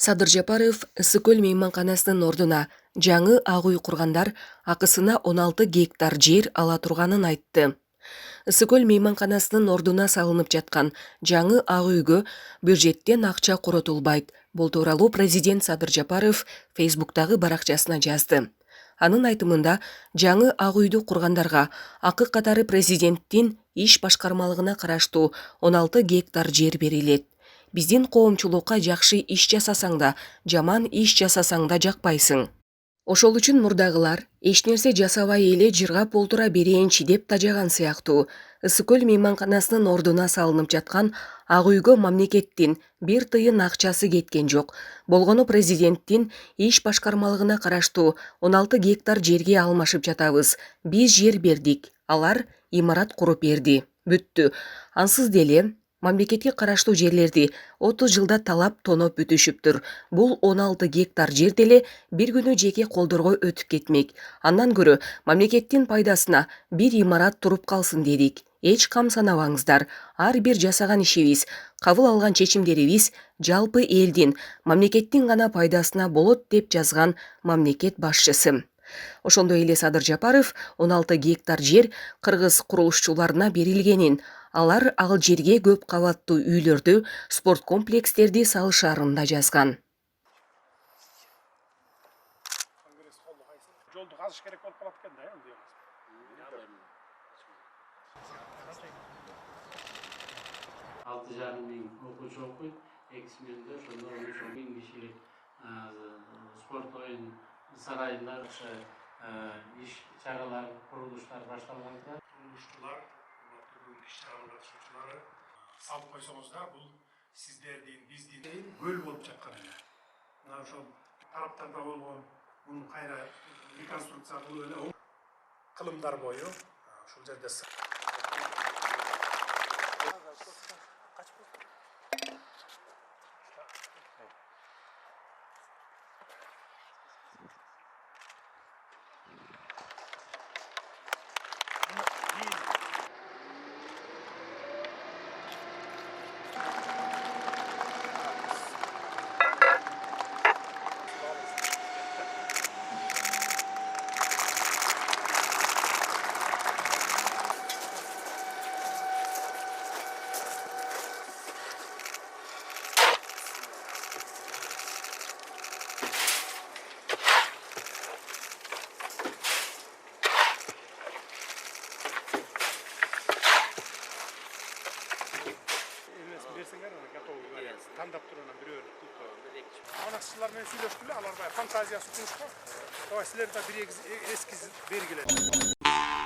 Садыр Жапаров Ысыкөл мейманканасынын ордуна жаңы ак үй кургандар акысына 16 гектар жер ала турганын айтты. Ысыкөл мейманканасынын ордуна салынып жаткан жаңы ак үйгө бюджеттен акча коротулбайт. Бул тууралуу президент Садыр Жапаров Фейсбуктагы баракчасына жазды. Анын айтымында жаңы ак үйдү кургандарга акы катары президенттин иш башкармалыгына караштуу 16 гектар жер берилет. Биздин коомчулукка жакшы иш жасасаң да, жаман иш жасасаң да жакпайсың. Ошол үчүн мурдагылар эч нерсе жасабай эле жыргап олтура берейинчи деп тажаган сыяктуу. Ысыкөл мейманканасынын ордуна салынып жаткан ак үйгө мамлекеттин бир тыйын акчасы кеткен жок. Болгону президенттин иш башкармалыгына караштуу 16 гектар жерге алмашып жатабыз. Биз жер бердик, алар имарат куруп берди. Бүттү. Ансыз деле мамлекетке караштуу жерлерди 30 жылда талап тоноп бүтүшүптүр. Бул 16 гектар жер деле бир күнү жеке колдорго өтүп кетмек. Андан көрө мамлекеттин пайдасына бир имарат туруп калсын дедик. Эч кам санабаңыздар. Ар бир жасаган ишибиз, кабыл алган чечимдерибиз жалпы элдин, мамлекеттин гана пайдасына болот деп жазган мамлекет башчысы. Ошондой эле Садыр Жапаров 16 гектар жер кыргыз курулушчуларына берилгенин, алар ал жерге көп кабаттуу үйлөрдү, спорт комплекстерди салышарын да жазган. Жолду казыш керек болуп калат экен да, эми. Altı жарым миң окуучу окуйт, 2 миңде ошондо 13 миң кишилик спорт оюн сарайында иш чаралар, курулуштар башталган турат. Курулушчулар, бүгүнкү иш-чарага катышуучулары салып койсоңуздар, бул сиздердин, биздин бөл болуп жаткан эле. Мына ошол тараптарда болгон муну кайра реконструкция кылып эле кылымдар бою ушул жерде тандап турган бирөө анакчылар менен сүйлөштүлөр, алар баягы фантазиясы учурушкан. Давай силер да бир эскиз бергиле.